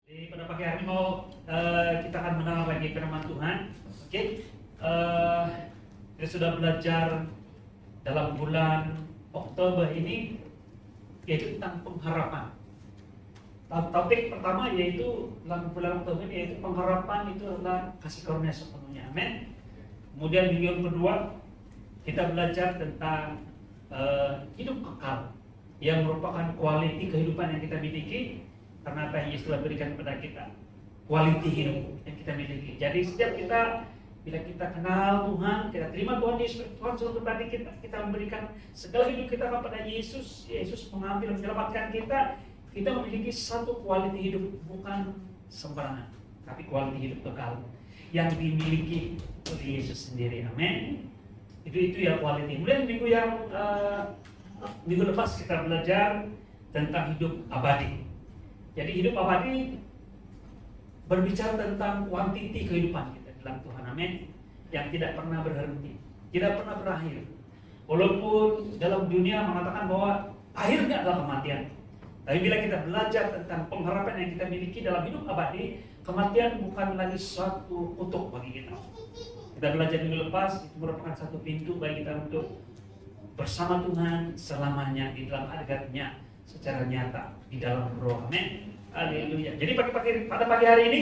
Jadi pada pagi hari mau kita akan mendengar lagi firman Tuhan. Oke, kita sudah belajar dalam bulan Oktober ini yaitu tentang pengharapan. Topik pertama yaitu dalam bulan Oktober ini yaitu pengharapan itu adalah kasih karunia sepenuhnya. Amin. Kemudian minggu yang kedua kita belajar tentang hidup kekal yang merupakan kualiti kehidupan yang kita miliki. Karena apa yang Yesus telah berikan kepada kita, kualiti hidup yang kita miliki. Jadi setiap kita, bila kita kenal Tuhan, kita terima Tuhan Yesus, Tuhan suruh pribadi kita memberikan segala hidup kita kepada Yesus. Yesus mengambil dan menyelamatkan kita. Kita memiliki satu kualiti hidup, bukan sembarangan, tapi kualiti hidup kekal yang dimiliki oleh Yesus sendiri. Amin. Itu ya kualiti. Kemudian minggu lepas kita belajar tentang hidup abadi. Jadi hidup abadi berbicara tentang kuantiti kehidupan kita dalam Tuhan, amin, yang tidak pernah berhenti, tidak pernah berakhir. Walaupun dalam dunia mengatakan bahwa akhirnya adalah kematian, tapi bila kita belajar tentang pengharapan yang kita miliki dalam hidup abadi, kematian bukan lagi suatu kutuk bagi kita. Kita belajar minggu lepas, itu merupakan satu pintu bagi kita untuk bersama Tuhan selamanya di dalam hadirat-Nya secara nyata di dalam roh. Amin. Haleluya. Jadi pada pagi hari ini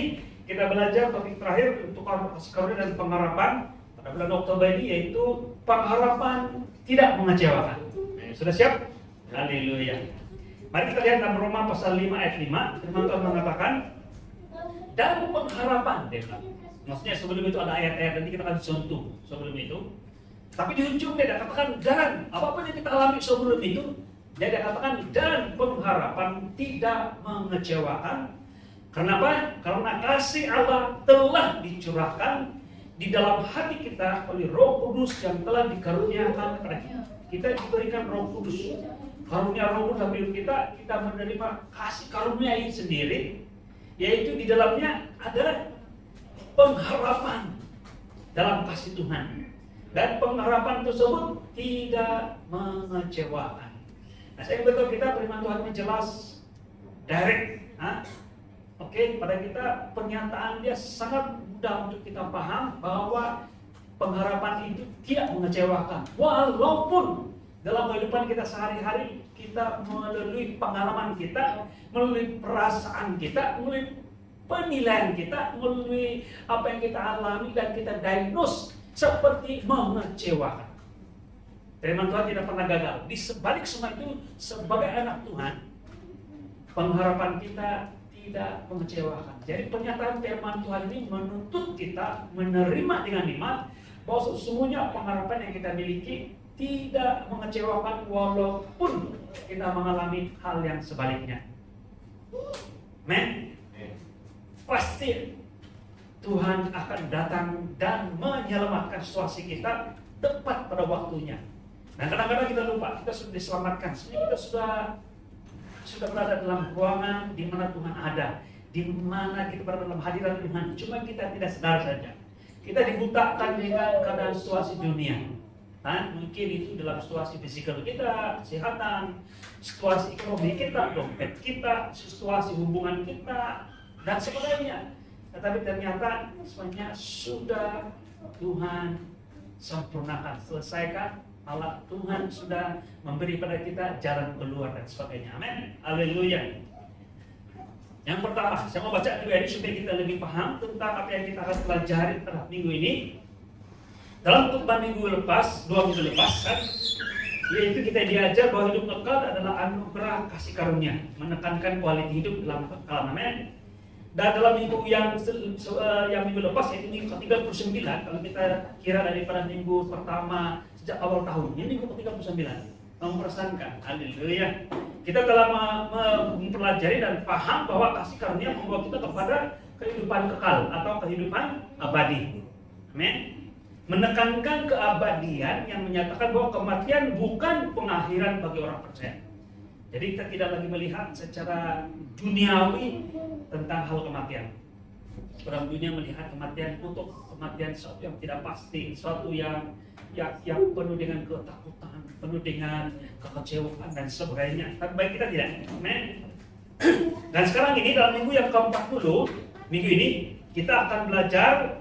kita belajar topik terakhir untuk kasih karunia dan pengharapan pada bulan Oktober ini, yaitu pengharapan tidak mengecewakan. Sudah siap? Haleluya. Mari kita lihat dalam Roma pasal 5 ayat 5. Firman Tuhan mengatakan dan pengharapan, dia bilang. Maksudnya sebelum itu ada ayat-ayat, nanti kita akan sentuh sebelum itu. Tapi di ujung dia katakan dan apapun yang kita alami sebelum itu, dia katakan dan pengharapan tidak mengecewakan. Kenapa? Karena kasih Allah telah dicurahkan di dalam hati kita oleh Roh Kudus yang telah dikaruniakan kepada kita. Kita diberikan Roh Kudus. Karunia Roh Kudus dalam hidup kita menerima kasih karunia ini sendiri, yaitu di dalamnya adalah pengharapan dalam kasih Tuhan. Dan pengharapan tersebut tidak mengecewakan. Nah, saya betul kita firman Tuhan menjelas direct, Oke, pada kita pernyataan dia sangat mudah untuk kita paham bahwa pengharapan itu tidak mengecewakan. Walaupun dalam kehidupan kita sehari-hari kita melalui pengalaman kita, melalui perasaan kita, melalui penilaian kita, melalui apa yang kita alami dan kita diagnose seperti mengecewakan. Firman Tuhan tidak pernah gagal. Di sebalik semua itu, sebagai anak Tuhan, pengharapan kita tidak mengecewakan. Jadi pernyataan firman Tuhan ini menuntut kita menerima dengan iman bahwa sesungguhnya pengharapan yang kita miliki tidak mengecewakan walaupun kita mengalami hal yang sebaliknya. Amen. Pasti Tuhan akan datang dan menyelamatkan situasi kita tepat pada waktunya. Nah, kadang-kadang kita lupa, kita sudah diselamatkan. Sebenarnya kita sudah berada dalam ruangan di mana Tuhan ada, di mana kita berada dalam hadirat Tuhan. Cuma kita tidak sadar saja. Kita dibutakan dengan keadaan situasi dunia. Mungkin itu dalam situasi fisikal kita, kesehatan, situasi ekonomi kita, dompet kita, situasi hubungan kita, dan sebagainya. Tetapi ternyata semuanya sudah Tuhan sempurnakan, selesaikan. Allah Tuhan sudah memberi pada kita jalan keluar dan sebagainya. Amin. Haleluya. Yang pertama, saya mau baca juga ini supaya kita lebih paham tentang apa yang kita akan pelajari pada minggu ini. Dalam khotbah minggu lepas, 2 minggu lepas kan, yaitu kita diajar bahwa hidup kekal adalah anugerah kasih karunia, menekankan kualitas hidup dalam kekal. Amin. Dan dalam minggu yang minggu lepas, yaitu minggu ke-39, kalau kita kira daripada minggu pertama sejak awal tahun, ini minggu ke-39, mempersankan, haleluya. Kita telah mempelajari dan paham bahwa kasih karunia membawa kita kepada kehidupan kekal atau kehidupan abadi. Amin. Menekankan keabadian yang menyatakan bahwa kematian bukan pengakhiran bagi orang percaya. Jadi kita tidak lagi melihat secara duniawi tentang hal kematian. Orang dunia melihat kematian untuk kematian sesuatu yang tidak pasti, sesuatu yang penuh dengan ketakutan, penuh dengan kekecewaan dan sebagainya. Tapi bagi kita tidak. Amen. Dan sekarang ini dalam minggu yang ke-40, minggu ini kita akan belajar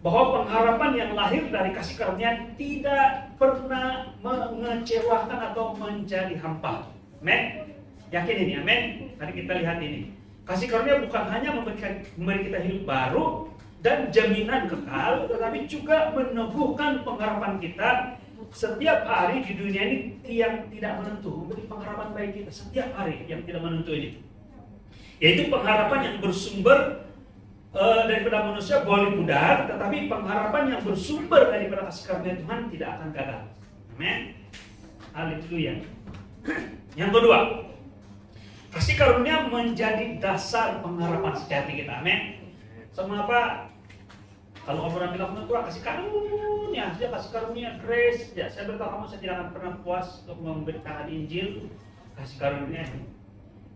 bahwa pengharapan yang lahir dari kasih karunia tidak pernah mengecewakan atau menjadi hampa. Amin. Yakin ini, amin. Mari kita lihat ini. Kasih karunia bukan hanya memberi kita hidup baru dan jaminan kekal, tetapi juga meneguhkan pengharapan kita setiap hari di dunia ini yang tidak menentu. Memberi pengharapan bagi kita setiap hari yang tidak menentu ini, yaitu pengharapan yang bersumber daripada manusia boleh pudar, tetapi pengharapan yang bersumber daripada kasih karunia Tuhan tidak akan gagal. Amin. Haleluya. Yang kedua, kasih karunia menjadi dasar pengharapan sejati kita. Amin. Sama apa? Kalau orang bilang Tuhan kasih karunia, dia kasih karunia grace. Ya, saya beritahu kamu, saya tidak akan pernah puas untuk memberitakan Injil kasih karunia.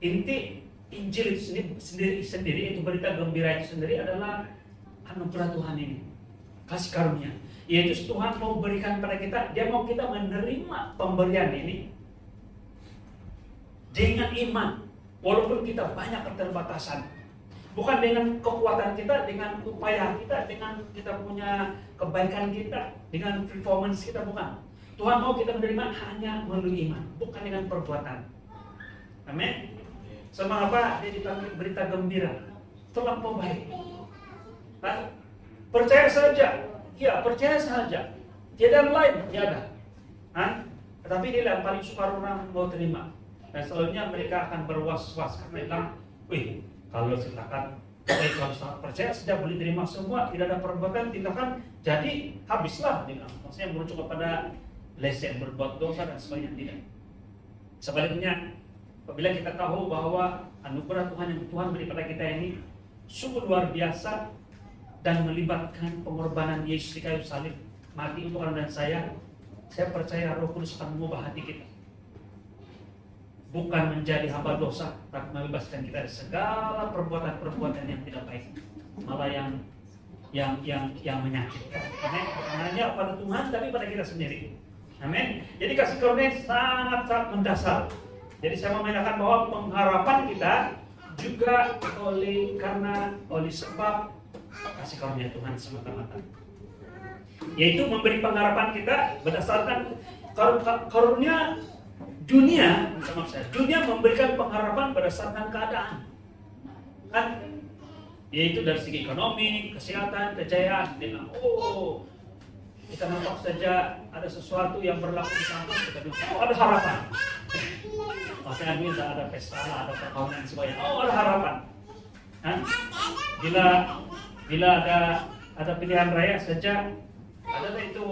Inti Injil itu sendiri itu berita gembira itu sendiri adalah anugerah Tuhan ini, kasih karunia. Yaitu Tuhan mau berikan pada kita, Dia mau kita menerima pemberian ini dengan iman, walaupun kita banyak keterbatasan. Bukan dengan kekuatan kita, dengan upaya kita, dengan kita punya kebaikan kita, dengan performance kita, bukan. Tuhan mau kita menerima hanya melalui iman, bukan dengan perbuatan. Amin. Sama apa? Dia dipanggil berita gembira, terlampau baik. Nah, percaya saja, ya percaya saja. Tiada lain, tiada. Tetapi dia yang paling sukar orang mau terima. Dan selalunya mereka akan berwas-was karena bilang, wih, kalau silakan, kalau percaya saja boleh terima semua, tidak ada perbuatan, tindakan, jadi habislah. Maksudnya merujuk kepada lesen, berbuat dosa dan sebagainya, tidak. Sebaliknya, apabila kita tahu bahwa anugerah Tuhan yang Tuhan beri pada kita ini sungguh luar biasa dan melibatkan pengorbanan Yesus di kayu salib, mati untuk Anda dan saya percaya Roh Kudus akan mengubah hati kita. Bukan menjadi hamba dosa, tapi membebaskan kita dari segala perbuatan-perbuatan yang tidak baik, malah yang menyakitkan. Amin. Bukan hanya pada Tuhan, tapi pada kita sendiri. Amin. Jadi kasih karunia sangat-sangat mendasar. Jadi saya mau menyatakan bahwa pengharapan kita juga oleh sebab kasih karunia Tuhan semata-mata, yaitu memberi pengharapan kita berdasarkan karunia dunia. Dunia memberikan pengharapan berdasarkan keadaan, kan? Yaitu dari segi ekonomi, kesehatan, kejayaan. Dia bilang, oh, kita nampak saja ada sesuatu yang berlaku di kampus, kita bilang, oh ada harapan. Maksudnya bisa ada pesta, ada perkawinan sebagainya. Oh ada harapan. Bila ada pilihan raya saja, ada itu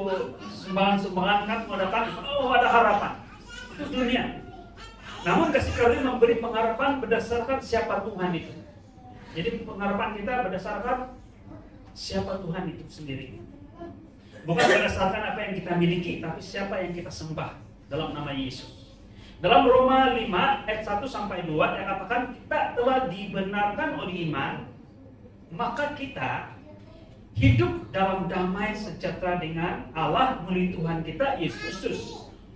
sumbangan kan mau datang, oh ada harapan. Itu dunia. Namun kasih karunia memberi pengharapan berdasarkan siapa Tuhan itu. Jadi pengharapan kita berdasarkan siapa Tuhan itu sendiri. Bukan berdasarkan apa yang kita miliki, tapi siapa yang kita sembah dalam nama Yesus. Dalam Roma 5 ayat 1 sampai 2 yang katakan kita telah dibenarkan oleh iman, maka kita hidup dalam damai sejahtera dengan Allah melalui Tuhan kita Yesus Kristus.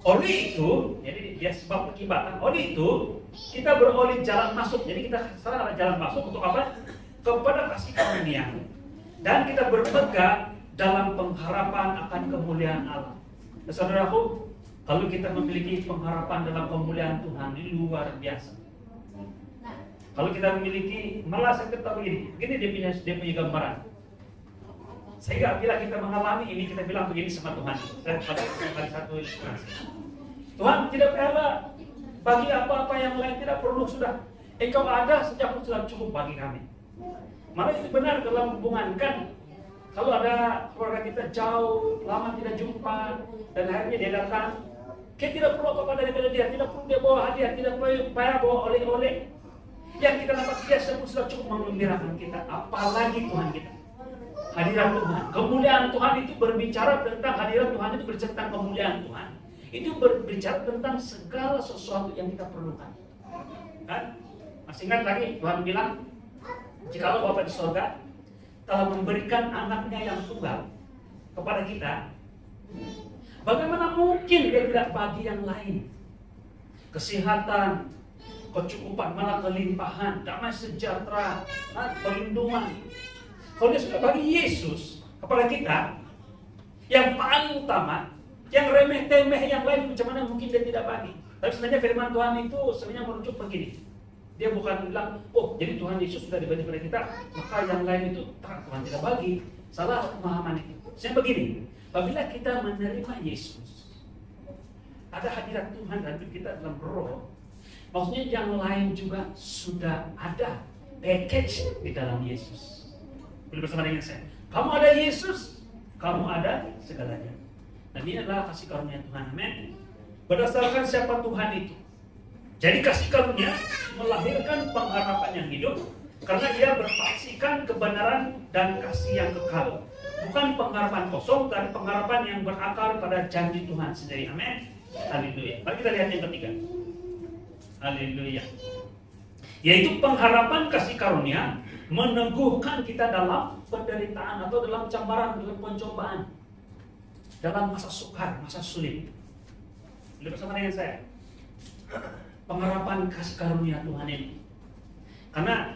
Oleh itu, jadi dia sebab perkibatan. Oleh itu, kita beroleh jalan masuk. Jadi kita sekarang ada jalan masuk untuk apa? Kepada kasih karunia. Dan kita berpegang dalam pengharapan akan kemuliaan Allah. Saudaraku, kalau kita memiliki pengharapan dalam kemuliaan Tuhan, ini luar biasa. Kalau kita memiliki, malah saya ketahui begini dia punya gambaran. Sehingga bila kita mengalami ini, kita bilang begini sama Tuhan. Saya pakai satu ilustrasi. Tuhan tidak perlu bagi apa-apa yang lain, tidak perlu sudah. Engkau ada sejak sudah cukup bagi kami. Malah itu benar dalam hubungan kan. Kalau ada keluarga kita jauh, lama tidak jumpa, dan akhirnya dia datang, kita tidak perlu apa-apa daripada dia, tidak perlu dia bawa hadiah, tidak perlu payah bawa oleh-oleh. Yang kita dapat dia sudah cukup mengembirakan kita, apalagi Tuhan kita. Hadirat Tuhan, kemuliaan Tuhan itu berbicara tentang hadirat Tuhan itu berbicara tentang kemuliaan Tuhan. Itu berbicara tentang segala sesuatu yang kita perlukan. Kan? Masih ingat lagi Tuhan bilang, jikalau Bapa di surga telah memberikan anaknya yang tunggal kepada kita, bagaimana mungkin dia tidak bagi yang lain? Kesehatan, kecukupan, malah kelimpahan, damai sejahtera, perlindungan. Kalau dia sudah bagi Yesus kepada kita, yang paling utama, yang remeh-temeh yang lain macam mana mungkin dia tidak bagi. Tapi sebenarnya firman Tuhan itu sebenarnya merujuk begini. Dia bukan bilang, oh jadi Tuhan Yesus sudah dibagi pada kita, maka yang lain itu Tuhan tidak bagi. Salah pemahaman itu. Saya begini, apabila kita menerima Yesus, ada hadirat Tuhan dalam hidup kita dalam roh, maksudnya yang lain juga sudah ada package di dalam Yesus. Boleh bersama dengan saya. Kamu ada Yesus, kamu ada segalanya. Dan ini adalah kasih karunia Tuhan. Amin. Berdasarkan siapa Tuhan itu. Jadi kasih karunia melahirkan pengharapan yang hidup karena ia berpaksikan kebenaran dan kasih yang kekal. Bukan pengharapan kosong, tapi pengharapan yang berakar pada janji Tuhan sendiri. Amin. Haleluya. Mari kita lihat yang ketiga. Haleluya. Yaitu pengharapan kasih karunia meneguhkan kita dalam penderitaan atau dalam cembaran, dalam pencobaan, dalam masa sukar, masa sulit. Boleh bersama dengan saya. Pengharapan kasih karunia Tuhan ini. Karena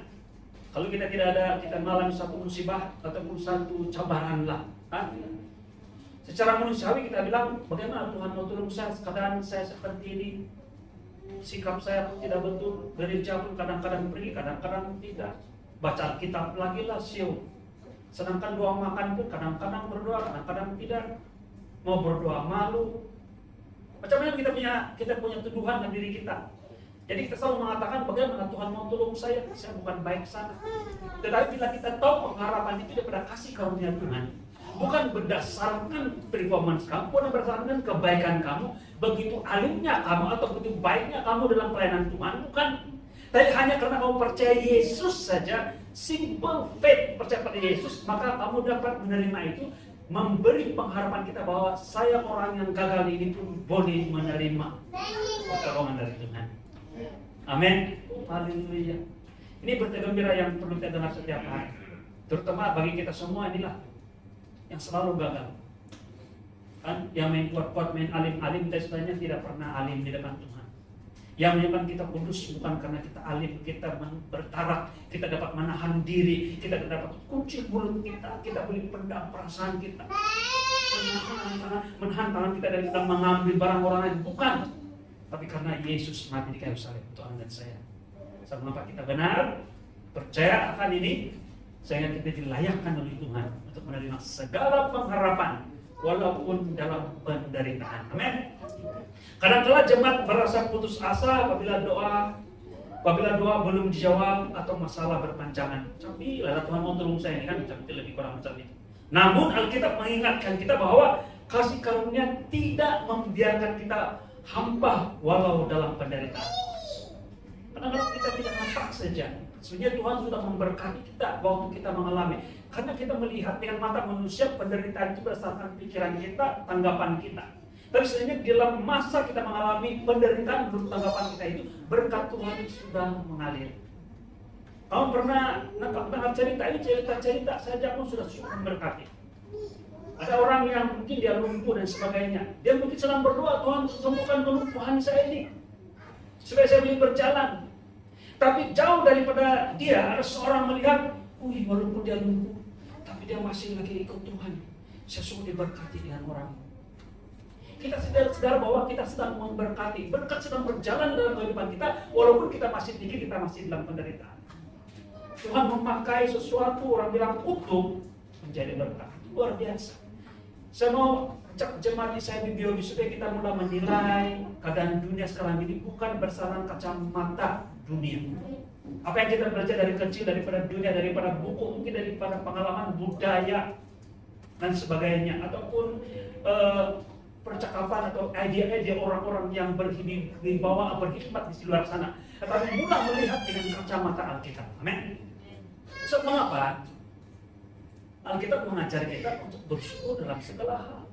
kalau kita tidak ada, kita mengalami satu musibah ataupun satu cabaran lah, secara manusiawi kita bilang, bagaimana Tuhan mau tolong saya, keadaan saya seperti ini, sikap saya tidak betul, gereja pun kadang-kadang pergi, kadang-kadang tidak, baca kitab lagi lah siu, sedangkan doa makan pun kadang-kadang berdoa, kadang-kadang tidak, mau berdoa malu. Macam mana kita punya tuduhan dalam diri kita. Jadi kita selalu mengatakan bagaimana Tuhan mau tolong saya bukan baik sana. Tetapi bila kita tahu pengharapan itu daripada kasih karunia Tuhan, bukan berdasarkan performance kamu, bukan berdasarkan kebaikan kamu, begitu alimnya kamu atau begitu baiknya kamu dalam pelayanan Tuhan, bukan. Tapi hanya karena kamu percaya Yesus saja, simple faith, percaya pada Yesus, maka kamu dapat menerima itu, memberi pengharapan kita bahwa saya orang yang gagal ini pun boleh menerima pertolongan dari Tuhan. Amin. Haleluya. Ini berita gembira yang perlu kita dengar setiap hari. Terutama bagi kita semua inilah yang selalu gagal. Kan yang main kuat-kuat, main alim-alim, dan sebenarnya tidak pernah alim di depan Tuhan. Yang menyebabkan kita kudus bukan karena kita alim, kita bertarak, kita dapat menahan diri, kita dapat kunci mulut kita boleh pendam perasaan kita, menahan tangan kita dari kita mengambil barang orang lain, bukan. Tapi karena Yesus mati di kayu salib untuk Anda dan saya. Mengapa kita benar percaya akan ini, sehingga kita dilayakkan oleh Tuhan untuk menerima segala pengharapan walaupun dalam penderitaan. Amin. Kadang-kala jemaat merasa putus asa apabila doa belum dijawab atau masalah berpanjangan. Tapi lala Tuhan mau tolong saya ini kan, tapi lebih kurang macam itu. Namun Alkitab mengingatkan kita bahwa kasih karunia tidak membiarkan kita hampa walau dalam penderitaan. Kadang-kadang kita tidak nampak saja. Sebenarnya Tuhan sudah memberkati kita waktu kita mengalami. Karena kita melihat dengan mata manusia penderitaan itu berdasarkan pikiran kita, tanggapan kita. Tapi sebenarnya dalam masa kita mengalami penderitaan menurut tanggapan kita itu, berkat Tuhan sudah mengalir. Kamu pernah nampak cerita ini, cerita saja pun sudah cukup memberkati. Ada orang yang mungkin dia lumpuh dan sebagainya. Dia mungkin sedang berdoa, Tuhan sembuhkan kelumpuhan saya ini, supaya saya boleh berjalan. Tapi jauh daripada dia, ada seorang melihat, walaupun dia lumpuh, tapi dia masih lagi ikut Tuhan. Saya sungguh diberkati dengan orang. Kita sadar bahwa kita sedang memberkati, berkat sedang berjalan dalam kehidupan kita, walaupun kita masih tinggi, kita masih dalam penderitaan. Tuhan memakai sesuatu, orang bilang utuh, menjadi berkat. Luar biasa. Saya mau ajak jemaat saya di biologi supaya kita mulai menilai keadaan dunia sekarang ini bukan berdasarkan kacamata dunia. Apa yang kita belajar dari kecil, daripada dunia, daripada buku, mungkin daripada pengalaman budaya dan sebagainya, ataupun percakapan atau ide-ide orang-orang yang berwibawa berhikmat di luar sana. Tetapi mulai melihat dengan kacamata Alkitab. Amin. So, mengapa? Alkitab mengajar kita untuk bersyukur dalam segala hal.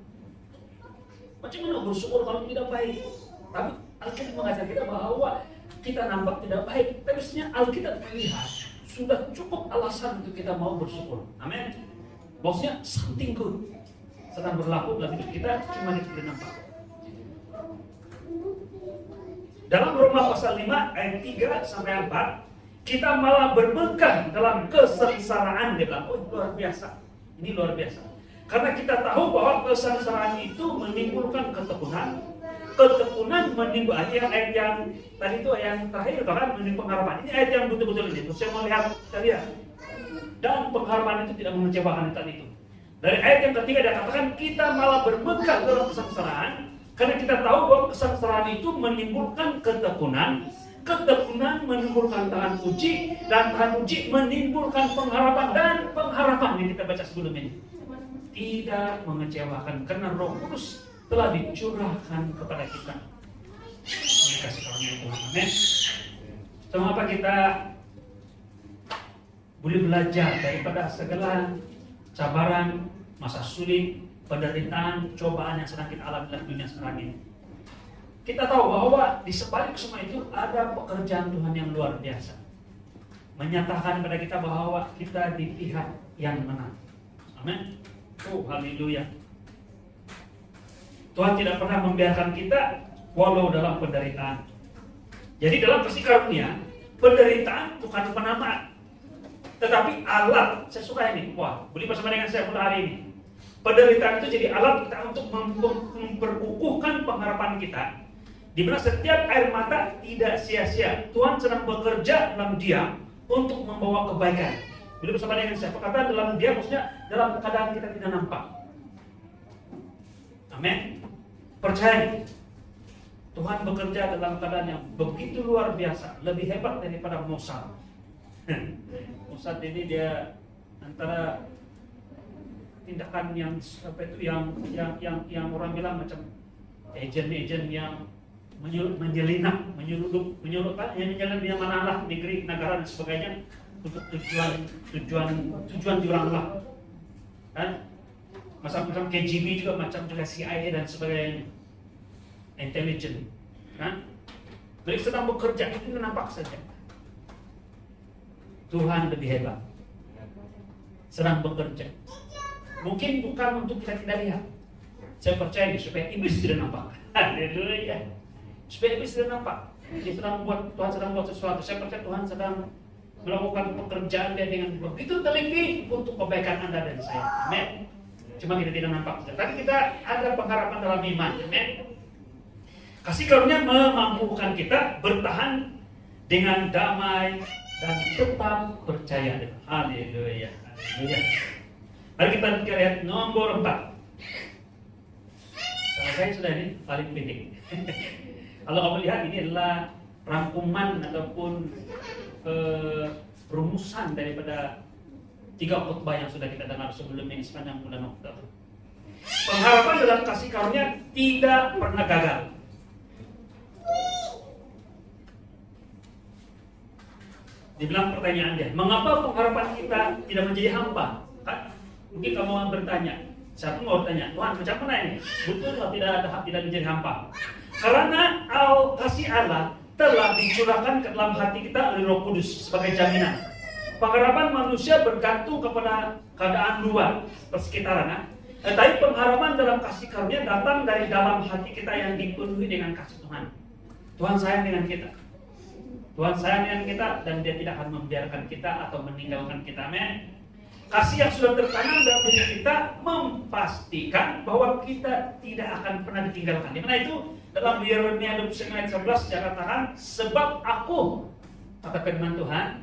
Macam mana bersyukur kalau tidak baik? Tapi Alkitab mengajar kita bahwa kita nampak tidak baik, tapi sebenarnya Alkitab melihat sudah cukup alasan untuk kita mau bersyukur. Amin. Maksudnya something good sedang berlaku dalam hidup kita, cuma kita tidak nampak. Dalam Roma pasal 5 ayat 3 sampai 4, kita malah bermegah dalam kesengsaraan. Dia bilang, oh luar biasa. Ini luar biasa. Karena kita tahu bahwa kesengsaraan itu menimbulkan ketekunan. Ketekunan menimbulkan ayat yang tadi itu yang terakhir kan menimbulkan pengharapan. Ini ayat yang betul-betul ini. Terus saya mau lihat kalian. Dan pengharapan itu tidak mengecewakan tadi itu. Dari ayat yang ketiga dia katakan kita malah bermegah dalam kesengsaraan karena kita tahu bahwa kesengsaraan itu menimbulkan ketekunan. Ketekunan menimbulkan tahan uji dan tahan uji menimbulkan pengharapan dan pengharapan yang kita baca sebelum ini tidak mengecewakan karena Roh Kudus telah dicurahkan kepada kita. Terima kasih karunia Tuhan. Amin. Mengapa kita boleh belajar daripada segala cabaran, masa sulit, penderitaan, cobaan yang sedang kita alami dalam dunia sekarang ini. Kita tahu bahwa di sebalik semua itu ada pekerjaan Tuhan yang luar biasa. Menyatakan kepada kita bahwa kita di pihak yang menang. Amin. Oh, haleluya. Tuhan tidak pernah membiarkan kita walau dalam penderitaan. Jadi dalam kasih karunia, penderitaan bukan penamaan. Tetapi alat, saya suka ini. Wah, boleh bersama dengan saya mulai hari ini. Penderitaan itu jadi alat kita untuk memperkukuhkan pengharapan kita. Di mana setiap air mata tidak sia-sia. Tuhan sedang bekerja dalam diam untuk membawa kebaikan. Bila bersama dengan saya, perkataan dalam diam maksudnya dalam keadaan kita tidak nampak. Amin. Percaya, Tuhan bekerja dalam keadaan yang begitu luar biasa, lebih hebat daripada Mossad. Mossad ini dia antara tindakan yang apa itu yang orang bilang macam agen-agen yang menyelinap, menyeludupkan, yang menyelinap mana-mana negeri, negara dan sebagainya untuk tujuan jurang lah. Kan? Macam KGB juga, macam juga CIA dan sebagainya. Intelligent. Kan? Mereka sedang bekerja, itu nampak saja. Tuhan lebih hebat. Sedang bekerja. Mungkin bukan untuk kita tidak lihat. Saya percaya supaya iblis tidak nampak. Haleluya. Supaya iblis tidak nampak. Tuhan sedang buat sesuatu. Saya percaya Tuhan sedang melakukan pekerjaan dia dengan begitu teliti untuk kebaikan Anda dan saya. Amin. Cuma kita tidak nampak. Tapi kita ada pengharapan dalam iman. Amin. Kasih karunia memampukan kita bertahan dengan damai dan tetap percaya. Haleluya. Haleluya. Mari kita lihat nomor 4. Kalau saya sudah ini paling penting. Kalau kamu lihat ini adalah rangkuman ataupun rumusan daripada 3 khotbah yang sudah kita dengar sebelum ini sepanjang bulan Oktober. Pengharapan dalam kasih karunia tidak pernah gagal. Dibilang pertanyaan dia, mengapa pengharapan kita tidak menjadi hampa? Kan? Mungkin kamu bertanya, siapa mau bertanya, Tuhan macam mana ini? Betul tidak menjadi hampa? Karena kasih Allah telah dicurahkan ke dalam hati kita oleh Roh Kudus sebagai jaminan. Pengharapan manusia bergantung kepada keadaan luar persekitaran. Tetapi pengharapan dalam kasih karunia datang dari dalam hati kita yang dipenuhi dengan kasih Tuhan. Tuhan sayang dengan kita. Tuhan sayang dengan kita dan Dia tidak akan membiarkan kita atau meninggalkan kita. Amin. Kasih yang sudah tertanam dalam diri kita memastikan bahwa kita tidak akan pernah ditinggalkan. Di mana itu? Dalam Yeremia 29 ayat 11 dia katakan, sebab aku, kata firman Tuhan,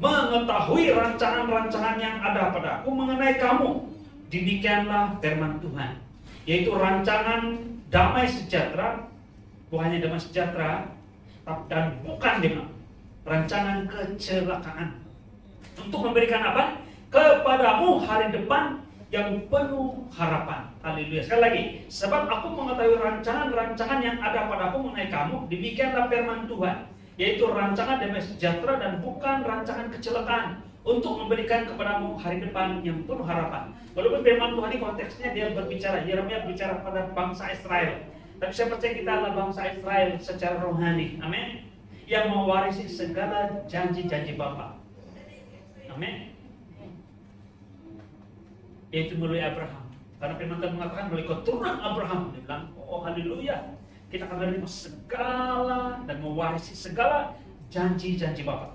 mengetahui rancangan-rancangan yang ada padaku mengenai kamu. Demikianlah firman Tuhan, yaitu rancangan damai sejahtera, bukan hanya damai sejahtera, dan bukan dengan rancangan kecelakaan. Untuk memberikan apa? Kepadamu hari depan yang penuh harapan. Haleluya. Sekali lagi, sebab aku mengetahui rancangan-rancangan yang ada padaku mengenai kamu, demikianlah firman Tuhan, yaitu rancangan damai sejahtera dan bukan rancangan kecelakaan, untuk memberikan kepadamu hari depan yang penuh harapan. Walaupun firman Tuhan ini konteksnya dia berbicara, Yeremia berbicara pada bangsa Israel, tapi saya percaya kita adalah bangsa Israel secara rohani. Amin. Yang mewarisi segala janji-janji Bapa. Amin. Yaitu melalui Abraham. Karena firman Tuhan mengatakan melalui keturunan Abraham. Dia bilang, oh haleluya. kita akan menerima segala dan mewarisi segala janji-janji Bapa,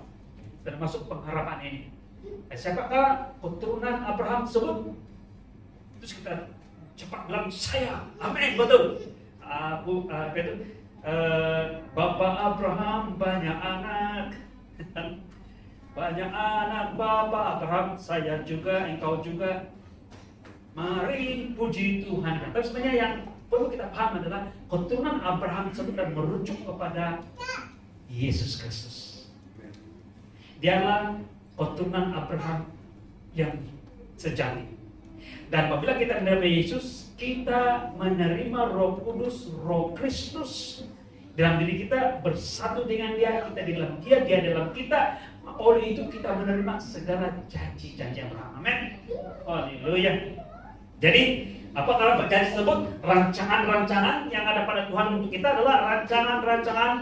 termasuk pengharapan ini. Siapakah keturunan Abraham tersebut? Terus kita cepat bilang, saya, amin, betul. Bapak Abraham banyak anak, banyak anak Bapak Abraham, saya juga, engkau juga. Mari puji Tuhan. Tapi sebenarnya yang perlu kita paham adalah keturunan Abraham tersebut dan merujuk kepada Yesus Kristus. Dialah keturunan Abraham yang sejati. Dan apabila kita menerima Yesus, kita menerima Roh Kudus, Roh Kristus dalam diri kita, bersatu dengan Dia, kita di dalam Dia, Dia dalam kita. Oleh itu kita menerima segala janji-janji Abraham. Amin. Haleluya. Jadi, apa kalau janji tersebut? Rancangan-rancangan yang ada pada Tuhan untuk kita adalah rancangan-rancangan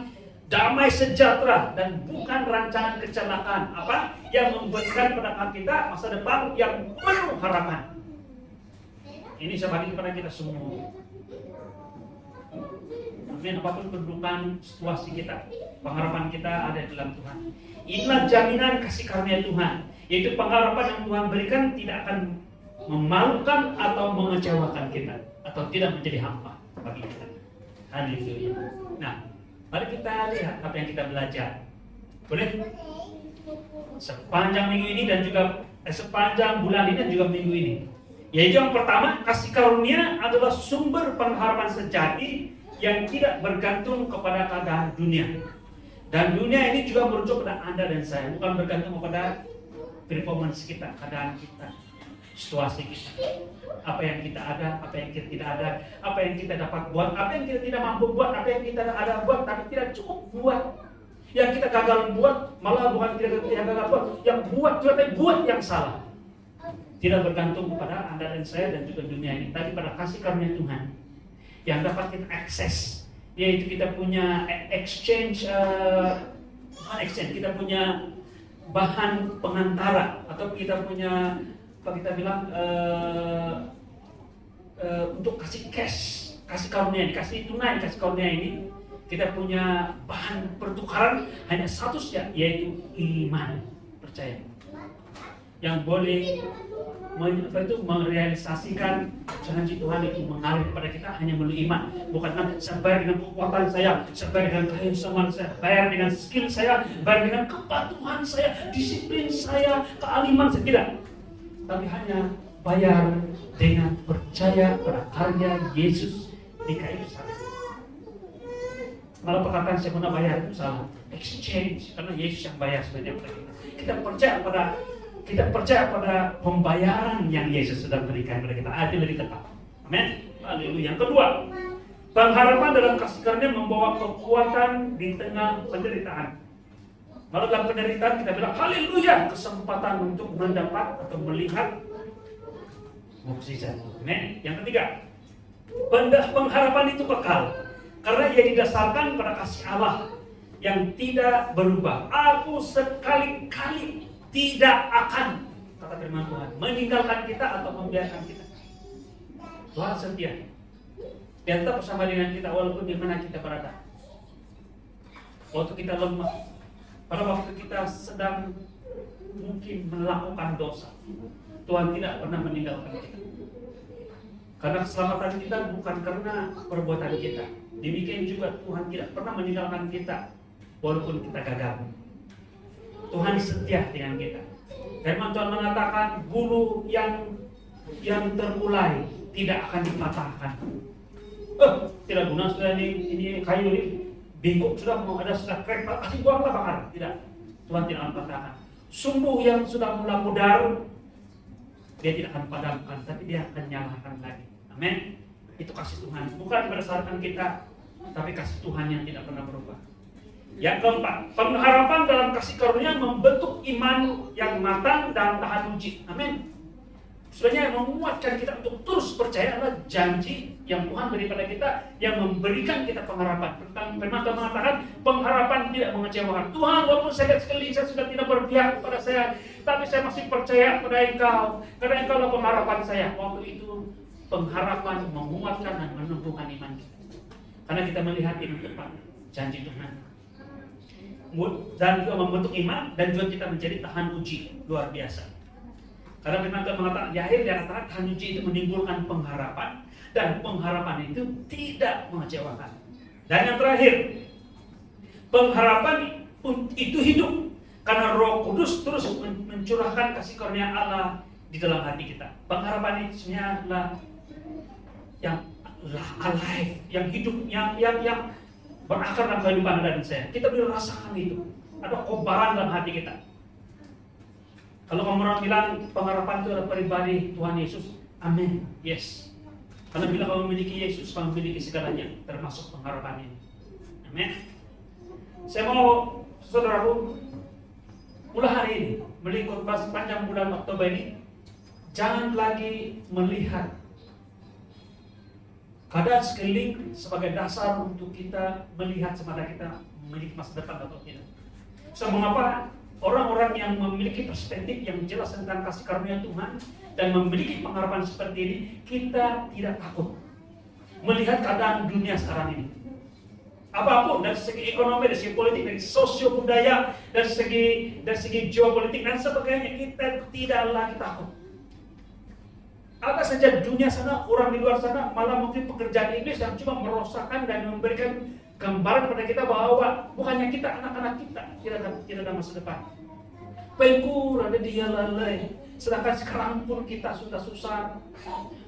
damai sejahtera dan bukan rancangan kecelakaan. Apa? Yang memberikan pada kita masa depan yang penuh harapan. Ini saya bagi kepada kita semua. Amin. Apapun kedudukan situasi kita, pengharapan kita ada di dalam Tuhan. Inilah jaminan kasih karunia Tuhan, yaitu pengharapan yang Tuhan berikan tidak akan memalukan atau mengecewakan kita, atau tidak menjadi hampa bagi kita. Haleluya. Nah, mari kita lihat apa yang kita belajar. Boleh? Sepanjang minggu ini dan juga sepanjang bulan ini dan juga minggu ini. Yaitu yang pertama, kasih karunia adalah sumber pengharapan sejati yang tidak bergantung kepada keadaan dunia. Dan dunia ini juga merujuk pada Anda dan saya, bukan bergantung kepada performance kita, keadaan kita, situasi kita, apa yang kita ada, apa yang kita tidak ada, apa yang kita dapat buat, apa yang kita tidak mampu buat, apa yang kita ada buat tapi tidak cukup buat, yang kita gagal buat, malah bukan kita gagal buat, yang buat juga buat yang salah. Tidak bergantung kepada Anda dan saya dan juga dunia ini, tapi pada kasih karunia Tuhan yang dapat kita akses, yaitu kita punya kita punya bahan pengantara, atau kita punya apa kita bilang untuk kasih cash, kasih karunia, dikasih tunai kasih karunia ini, kita punya bahan pertukaran hanya satu saja, yaitu iman, percaya, yang boleh merealisasikan janji Tuhan itu mengalir kepada kita hanya melalui iman. Bukan saya bayar dengan kekuatan saya bayar dengan kehansaman saya, bayar dengan skill saya, bayar dengan kepatuhan saya, disiplin saya, kealiman saya, tidak. Tapi hanya bayar dengan percaya pada karya Yesus di kayu salib. Kalau perkataan saya pernah bayar itu salah, exchange, karena Yesus yang bayar sebenarnya pada kita. Kita percaya pada pembayaran yang Yesus sudah berikan kepada kita. Adil lebih tetap. Amin. Haleluya. Yang kedua, pengharapan dalam kasih karunia membawa kekuatan di tengah penderitaan. Lalu dalam penderitaan kita bilang haleluya, kesempatan untuk mendapat atau melihat mukjizat. Amin. Yang ketiga, pengharapan itu kekal karena ia didasarkan pada kasih Allah yang tidak berubah. Aku sekali-kali tidak akan, kata firman Tuhan, meninggalkan kita atau membiarkan kita. Tuhan setia. Dia tetap bersama dengan kita walaupun di mana kita berada. Waktu kita lemah, pada waktu kita sedang mungkin melakukan dosa, Tuhan tidak pernah meninggalkan kita. Karena keselamatan kita bukan karena perbuatan kita. Demikian juga Tuhan tidak pernah meninggalkan kita walaupun kita gagal. Tuhan setia dengan kita. Firman Tuhan mengatakan bulu yang terkulai tidak akan dipatahkan. Tidak guna sudah ini kayu ini bengkok, sudah mau ada sudah krek, kasih buanglah bakar. Tidak. Tuhan tidak akan patahkan. Sumbu yang sudah mulai pudar, dia tidak akan padamkan, tapi dia akan nyalakan lagi. Amin. Itu kasih Tuhan, bukan berdasarkan kita, tapi kasih Tuhan yang tidak pernah berubah. Yang keempat, pengharapan dalam kasih karunia membentuk iman yang matang dan tahan uji. Amin. Sebenarnya yang menguatkan kita untuk terus percaya adalah janji yang Tuhan beri pada kita, yang memberikan kita pengharapan. Firman Tuhan mengatakan pengharapan tidak mengecewakan. Tuhan, walaupun saya lihat sekali saya sudah tidak berpihak kepada saya, tapi saya masih percaya pada Engkau, karena Engkau adalah pengharapan saya. Waktu itu pengharapan menguatkan dan menumbuhkan iman kita. Karena kita melihat ini tepat janji Tuhan. Dan juga membentuk iman, dan juga kita menjadi tahan uji. Luar biasa. Karena firman Tuhan mengatakan di akhir dia katakan tahan uji itu menimbulkan pengharapan, dan pengharapan itu tidak mengecewakan. Dan yang terakhir, pengharapan itu hidup karena Roh Kudus terus mencurahkan kasih karunia Allah di dalam hati kita. Pengharapan itu sebenarnya adalah yang alive, yang hidup, yang berakar dalam kehidupan Anda dan saya. Kita boleh rasakan itu. Ada kobaran dalam hati kita. Kalau orang bilang pengharapan itu adalah pribadi Tuhan Yesus, amin, yes. Karena bila kamu memiliki Yesus, kamu memiliki segalanya, termasuk pengharapan ini. Amin. Saya mau saudaraku, mulai hari ini, melingkup panjang bulan Oktober ini, jangan lagi melihat keadaan sekeliling sebagai dasar untuk kita melihat semata kita memiliki masa depan atau tidak. So, mengapa orang-orang yang memiliki perspektif yang jelas tentang kasih karunia Tuhan dan memiliki pengharapan seperti ini, kita tidak takut melihat keadaan dunia sekarang ini. Apapun dari segi ekonomi, dari segi politik, dari sosio budaya, dari segi geopolitik dan sebagainya, kita tidak lagi takut. Ada saja dunia sana, orang di luar sana malah mungkin pekerjaan iblis yang cuma merosakkan dan memberikan gambaran kepada kita bahwa bukannya kita, anak-anak kita tidak ada masa depan. Pengkur ada dia lalai, sedangkan sekarang pun kita sudah susah.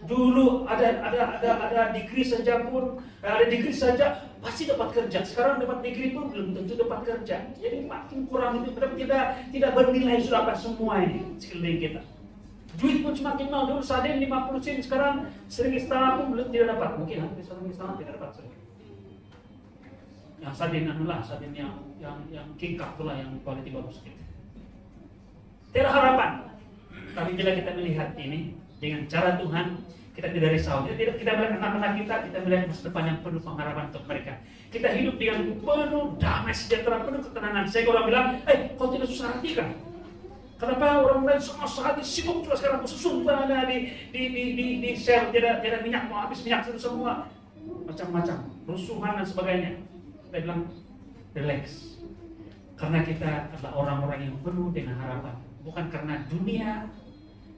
Dulu ada degree saja pun, ada degree saja pasti dapat kerja. Sekarang dapat degree pun belum tentu dapat kerja. Jadi makin kurang itu, tidak bernilai sudah apa semua ini sekeliling kita. Duit pun semakin mahal. Dulu sardin 50 sen, sekarang $1,500 pun belum tidak dapat. Mungkin hampir $1,500 tidak dapat. Yang sardin yang king cup itulah yang quality bagus gitu. Tidak harapan. Tapi bila kita melihat ini dengan cara Tuhan, kita tidak risau. Kita melihat anak-anak kita melihat masa depan yang penuh pengharapan untuk mereka. Kita hidup dengan penuh damai sejahtera, penuh ketenangan. Saya orang bilang, kau tidak susah hati kan? Kenapa orang lain semua saat ini sibuk juga sekarang bersusun ada di sel, tidak minyak, mau habis minyak itu semua macam-macam, rusuhan dan sebagainya. Kita bilang relax, karena kita adalah orang-orang yang penuh dengan harapan, bukan karena dunia,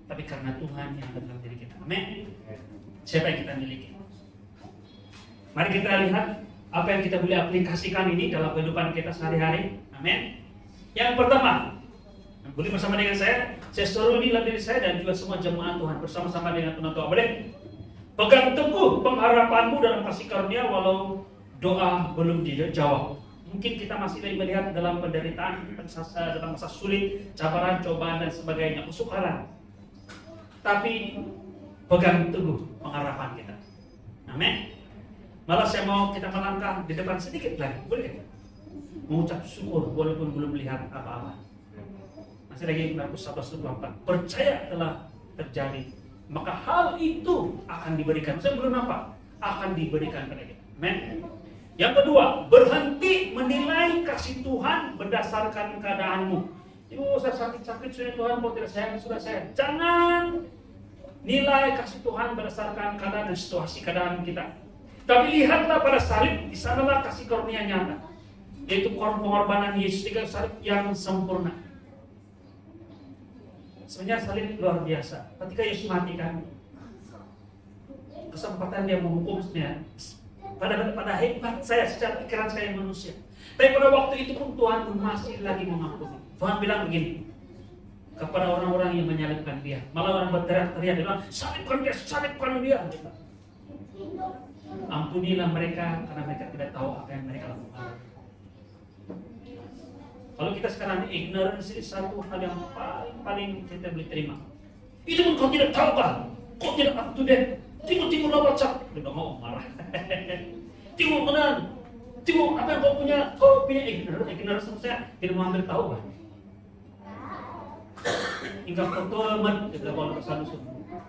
tapi karena Tuhan yang ada dalam diri kita. Amin. Siapa yang kita miliki? Mari kita lihat apa yang kita boleh aplikasikan ini dalam kehidupan kita sehari-hari. Amin. Yang pertama, boleh bersama dengan saya suruh ini dalam diri saya dan juga semua jemaat Tuhan bersama-sama dengan penonton. Boleh? Pegang teguh pengharapanmu dalam kasih karunia walau doa belum dijawab. Mungkin kita masih melihat dalam penderitaan, dalam masa sulit, cabaran, cobaan dan sebagainya, kesukaran. Tapi pegang teguh pengharapan kita. Amin. Malah saya mau kita melangkah di depan sedikit lagi, boleh? Mengucap syukur walaupun belum melihat apa-apa. Masih lagi Markus 11:24. Percaya telah terjadi, maka hal itu akan diberikan. Saya belum nampak, akan diberikan kepada kita. Amen. Yang kedua, berhenti menilai kasih Tuhan berdasarkan keadaanmu. Saya sakit-sakit sudah Tuhan, kok tidak sayang sudah saya. Jangan nilai kasih Tuhan berdasarkan keadaan dan situasi keadaan kita. Tapi lihatlah pada salib, di sanalah kasih karunia nyata, yaitu pengorbanan Yesus di salib yang sempurna. Sebenarnya salib luar biasa. Ketika Yesus mati kan, kesempatan dia menghukum sebenarnya. Pada hebat saya secara pikiran saya manusia. Tapi pada waktu itu pun Tuhan masih lagi mengampuni. Tuhan bilang begini kepada orang-orang yang menyalibkan dia. Malah orang berteriak-teriak, dia bilang, salibkan dia. Ampunilah mereka karena mereka tidak tahu apa yang mereka lakukan. Kalau kita sekarang ignorance itu satu hal yang paling kita boleh terima. Itu pun kau tidak tahu kan? Kau tidak up to date. Tengok lah WhatsApp. Dia mau marah. Tengok mana? Tengok apa yang kau punya ignorance. Ignorance saya tidak mau ambil tahu kan? Hingga fulfillment kita kalau kesana semua.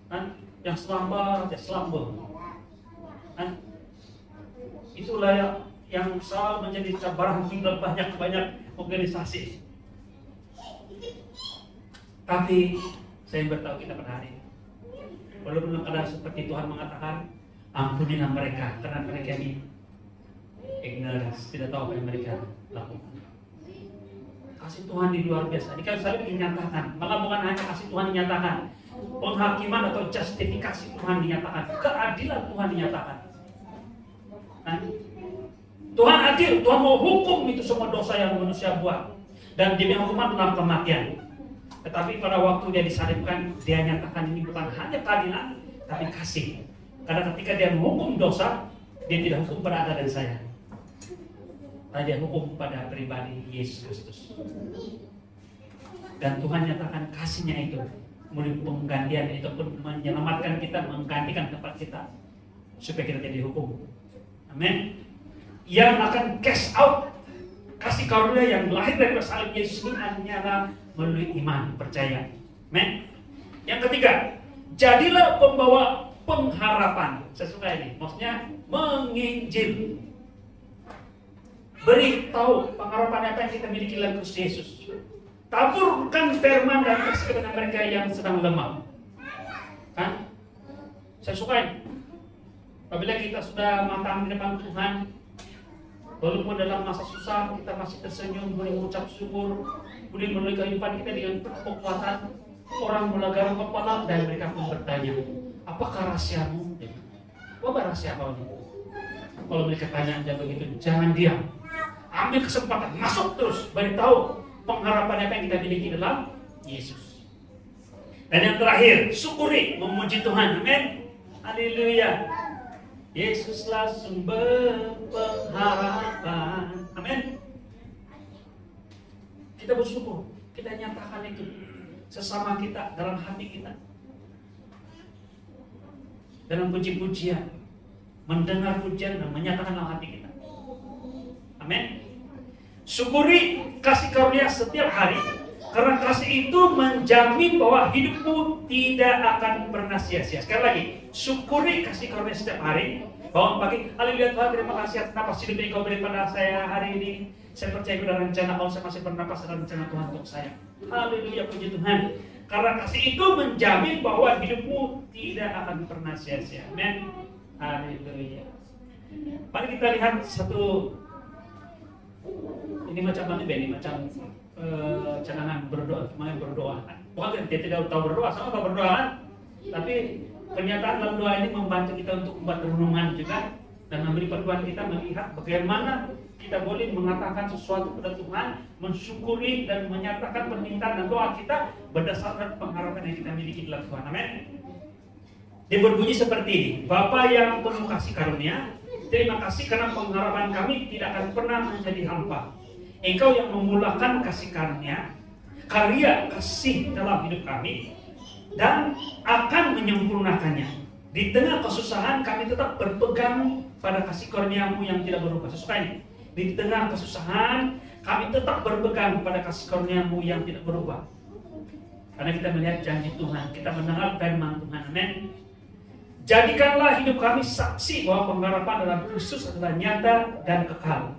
Kan? Yang selambat, ya selambel. Kan? Itulah yang selalu menjadi cabaran dalam banyak organisasi. Tapi saya beritahu kita pada hari ini, walaupun ada seperti Tuhan mengatakan, Ampunilah mereka karena mereka ini ignorance, tidak tahu apa yang mereka lakukan. Kasih Tuhan di luar biasa. Ini kan selalu dinyatakan. Malah bukan hanya kasih Tuhan dinyatakan, penghakiman atau justifikasi Tuhan dinyatakan, keadilan Tuhan dinyatakan. Nah, Tuhan adil, Tuhan mau hukum itu semua dosa yang manusia buat, dan demi hukuman dalam kematian. Tetapi pada waktu dia disalibkan, dia nyatakan ini bukan hanya keadilan, tapi kasih. Karena ketika dia menghukum dosa, dia tidak hukum pada Anda dan saya, tapi dia hukum pada pribadi Yesus Kristus. Dan Tuhan nyatakan kasihnya itu melalui penggantian itu pun menyelamatkan kita, menggantikan tempat kita supaya kita tidak dihukum. Amin. Yang akan cash out kasih karunia yang lahir dari salib Yesus ini hanyalah melalui iman, percaya. Amin. Yang ketiga, jadilah pembawa pengharapan. Saya suka ini, maksudnya menginjil. Beritahu pengharapan apa yang kita miliki dalam Kristus Yesus. Taburkan firman dan kasih kepada mereka yang sedang lemah. Kan? Saya suka ini. Apabila kita sudah matang di depan Tuhan, walaupun dalam masa susah kita masih tersenyum, boleh mengucap syukur, boleh melalui kehidupan kita dengan penuh kekuatan. Orang melegar kepala dan mereka pun bertanya, apakah rahasiamu? Apa rahasia kau ini? Kalau mereka tanya jangan begitu, jangan diam. Ambil kesempatan, masuk terus, beritahu pengharapan apa yang kita miliki dalam Yesus. Dan yang terakhir, syukuri, memuji Tuhan. Amin. Haleluya. Yesuslah sumber pengharapan. Amin. Kita bersyukur, kita nyatakan itu sesama kita, dalam hati kita, dalam puji-pujian, mendengar pujian dan menyatakan dalam hati kita. Amin. Syukuri kasih karunia setiap hari, karena kasih itu menjamin bahwa hidupmu tidak akan pernah sia-sia. Sekali lagi, syukuri kasih karunia setiap hari. Bangun pagi, haleluya Tuhan, terima kasih atas napas hidup yang kau beri pada saya hari ini. Saya percaya pada rencana kalau saya masih bernapas adalah rencana Tuhan untuk saya. Haleluya, puji Tuhan. Karena kasih itu menjamin bahwa hidupmu tidak akan pernah sia-sia. Amin. Haleluya. Mari kita lihat satu. Ini macam mana ini macam cadangan berdoa, kemarin berdoa. Bukan dia tidak tahu berdoa, sama tahu berdoa kan? Tapi pernyataan dalam doa ini membantu kita untuk membuat renungan juga dan memberi panduan kita melihat bagaimana kita boleh mengatakan sesuatu kepada Tuhan, mensyukuri dan menyatakan permintaan dan doa kita berdasarkan pengharapan yang kita miliki dalam Tuhan. Amin. Dia berbunyi seperti ini, Bapa yang penuh kasih karunia, terima kasih karena pengharapan kami tidak akan pernah menjadi hampa. Engkau yang memulakan kasih karunia, karya kasih dalam hidup kami, dan akan menyempurnakannya. Di tengah kesusahan kami tetap berpegang pada kasih karunia-Mu yang tidak berubah. Sesuai ini. Di tengah kesusahan kami tetap berpegang pada kasih karunia-Mu yang tidak berubah. Karena kita melihat janji Tuhan, kita mendengar firman Tuhan. Amin. Jadikanlah hidup kami saksi bahwa pengharapan dalam Kristus adalah nyata dan kekal.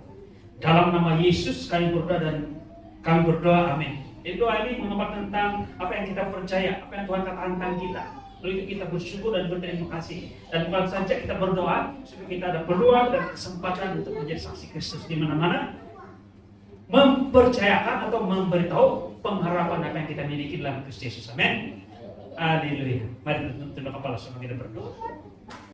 Dalam nama Yesus kami berdoa, amin. Jadi doa ini mengapa tentang apa yang kita percaya, apa yang Tuhan katakan tentang kita. Lalu itu kita bersyukur dan berterima kasih. Dan bukan saja kita berdoa, supaya kita ada peluang dan kesempatan untuk menjadi saksi Kristus di mana-mana, mempercayakan atau memberitahu pengharapan apa yang kita miliki dalam Kristus Yesus. Amin. Haleluya. Mari kita tunduk kepala sama kita berdoa.